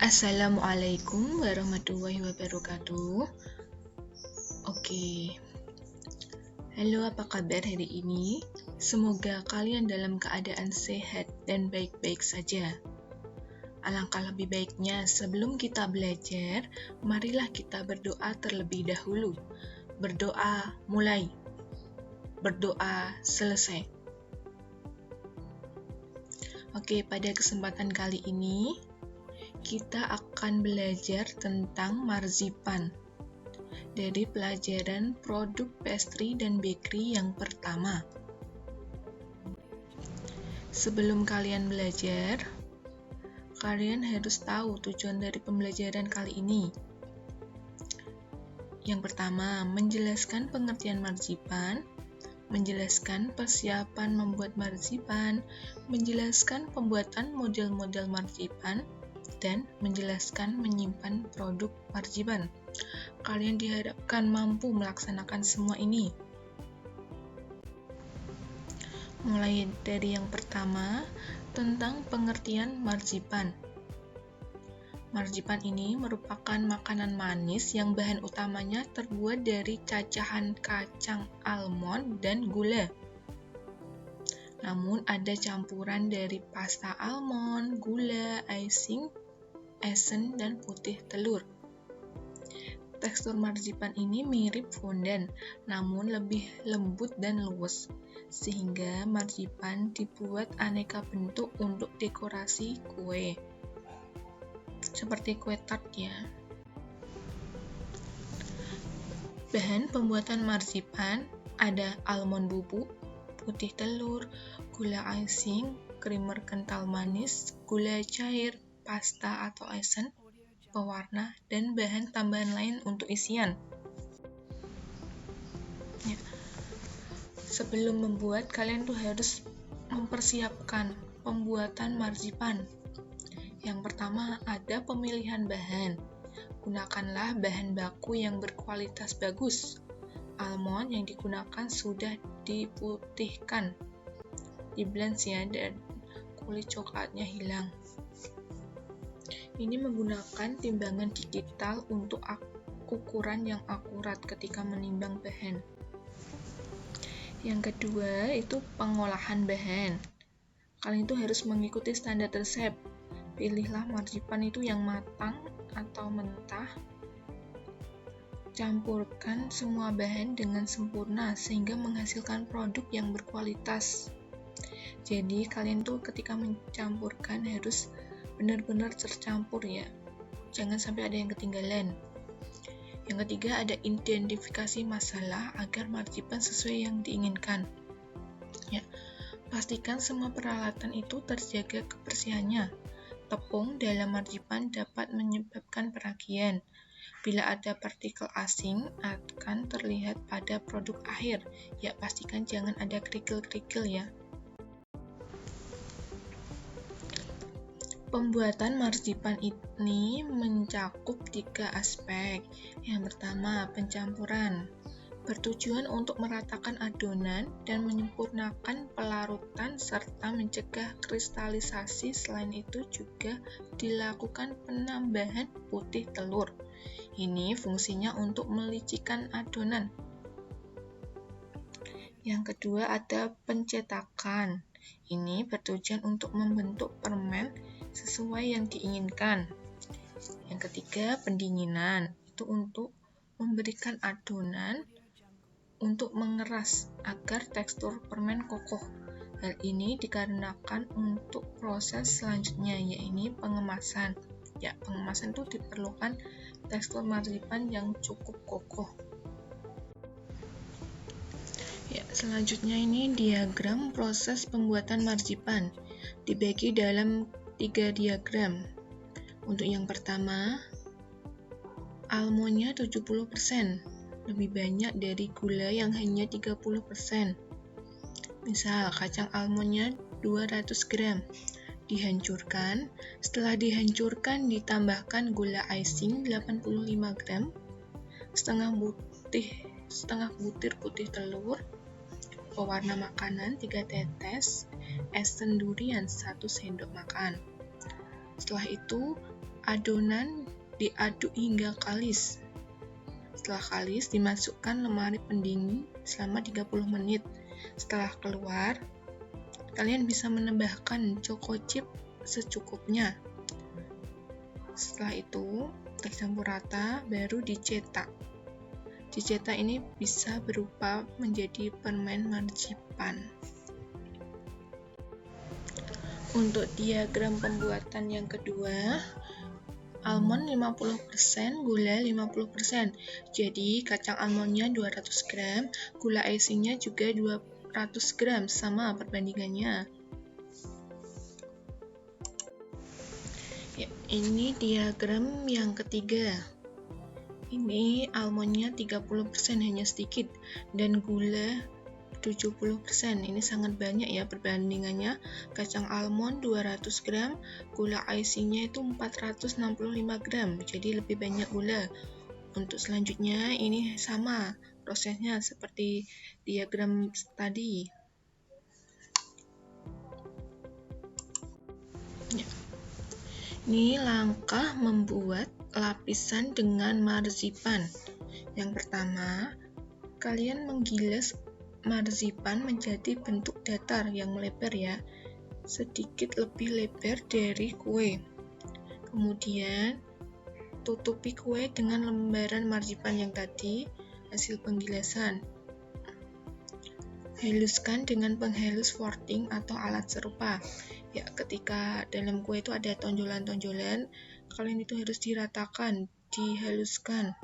Assalamualaikum warahmatullahi wabarakatuh. Oke, halo, apa kabar hari ini? Semoga kalian dalam keadaan sehat dan baik-baik saja. Alangkah lebih baiknya sebelum kita belajar, marilah kita berdoa terlebih dahulu. Berdoa mulai, berdoa selesai. Oke, pada kesempatan kali ini kita akan belajar tentang marzipan dari pelajaran produk pastry dan bakery yang pertama. Sebelum kalian belajar, kalian harus tahu tujuan dari pembelajaran kali ini. Yang pertama, menjelaskan pengertian marzipan, menjelaskan persiapan membuat marzipan, menjelaskan pembuatan model-model marzipan, dan menjelaskan menyimpan produk marzipan. Kalian diharapkan mampu melaksanakan semua ini. Mulai dari yang pertama, tentang pengertian marzipan. Marzipan ini merupakan makanan manis yang bahan utamanya terbuat dari cacahan kacang almond dan gula. Namun ada campuran dari pasta almond, gula, icing, esen, dan putih telur. Tekstur marzipan ini mirip fondant, namun lebih lembut dan luwes, sehingga marzipan dibuat aneka bentuk untuk dekorasi kue, seperti kue tart ya. Bahan pembuatan marzipan ada almond bubuk, putih telur, gula icing, krimer kental manis, gula cair, pasta atau esen, pewarna, dan bahan tambahan lain untuk isian. Ya. Sebelum membuat, kalian tuh harus mempersiapkan pembuatan marzipan. Yang pertama, ada pemilihan bahan. Gunakanlah bahan baku yang berkualitas bagus. Almond yang digunakan sudah diputihkan, di-blend ya, dan kulit coklatnya hilang. Ini menggunakan timbangan digital untuk ukuran yang akurat ketika menimbang bahan. Yang kedua, itu pengolahan bahan. Kalian itu harus mengikuti standar resep. Pilihlah marzipan itu yang matang atau mentah. Campurkan semua bahan dengan sempurna sehingga menghasilkan produk yang berkualitas. Jadi kalian tuh ketika mencampurkan harus benar-benar tercampur ya. Jangan sampai ada yang ketinggalan. Yang ketiga, ada identifikasi masalah agar marzipan sesuai yang diinginkan. Ya, pastikan semua peralatan itu terjaga kebersihannya. Tepung dalam marzipan dapat menyebabkan perakian. Bila ada partikel asing akan terlihat pada produk akhir. Ya, pastikan jangan ada kerikil-kerikil ya. Pembuatan marzipan ini mencakup 3 aspek. Yang pertama, pencampuran. Bertujuan untuk meratakan adonan dan menyempurnakan pelarutan serta mencegah kristalisasi. Selain itu juga dilakukan penambahan putih telur. Ini fungsinya untuk melicikan adonan. Yang kedua, ada pencetakan. Ini bertujuan untuk membentuk permen sesuai yang diinginkan. Yang ketiga, pendinginan. Itu untuk memberikan adonan untuk mengeras agar tekstur permen kokoh. Hal ini dikarenakan untuk proses selanjutnya, yaitu pengemasan. Ya, pengemasan itu diperlukan tekstur marzipan yang cukup kokoh. Ya, selanjutnya ini diagram proses pembuatan marzipan. Dibagi dalam 3 diagram. Untuk yang pertama, almondnya 70%, lebih banyak dari gula yang hanya 30%. Misal, kacang almondnya 200 gram, dihancurkan. Setelah dihancurkan, ditambahkan gula icing 85 gram, setengah butir putih telur, pewarna makanan 3 tetes, esen durian 1 sendok makan. Setelah itu, Adonan diaduk hingga kalis. Setelah kalis, dimasukkan lemari pendingin selama 30 menit. Setelah keluar, kalian bisa menambahkan choco chip secukupnya. Setelah itu, tercampur rata, baru dicetak. Dicetak ini bisa berupa menjadi permen marzipan. Untuk diagram pembuatan yang kedua, almond 50%, gula 50%. Jadi kacang almondnya 200 gram, gula icingnya juga 200 gram, sama perbandingannya. Ya, ini diagram yang ketiga. Ini almondnya 30%, hanya sedikit, dan gula 70%. Ini sangat banyak ya perbandingannya. Kacang almond 200 gram, gula icingnya itu 465 gram, jadi lebih banyak gula. Untuk selanjutnya ini sama prosesnya seperti diagram tadi. Ya. Ini langkah membuat lapisan dengan marzipan. Yang pertama, kalian menggilas marzipan menjadi bentuk datar yang melebar ya, sedikit lebih lebar dari kue. Kemudian tutupi kue dengan lembaran marzipan yang tadi hasil penggilasan. Haluskan dengan penghalus folding atau alat serupa. Ya, ketika dalam kue itu ada tonjolan-tonjolan, kalian itu harus diratakan, dihaluskan.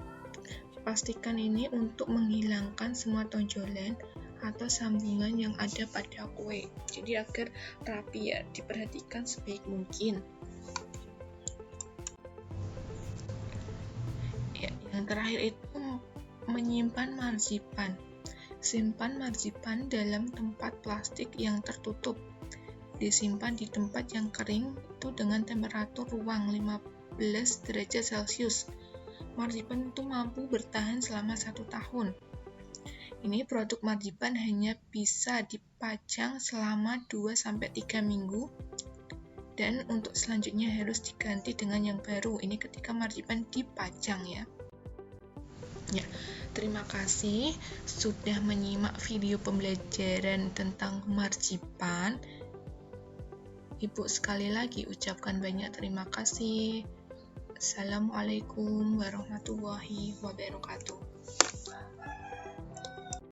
Pastikan ini untuk menghilangkan semua tonjolan atau sambungan yang ada pada kue. Jadi agar rapi ya, diperhatikan sebaik mungkin. Ya, yang terakhir itu menyimpan marzipan. Simpan marzipan dalam tempat plastik yang tertutup. Disimpan di tempat yang kering itu dengan temperatur ruang 15 derajat Celcius. Marzipan itu mampu bertahan selama 1 tahun. Ini produk marzipan hanya bisa dipajang selama 2-3 minggu, dan untuk selanjutnya harus diganti dengan yang baru. Ini ketika marzipan dipajang ya. Ya, terima kasih sudah menyimak video pembelajaran tentang marzipan. Ibu sekali lagi ucapkan banyak terima kasih. Assalamualaikum warahmatullahi wabarakatuh.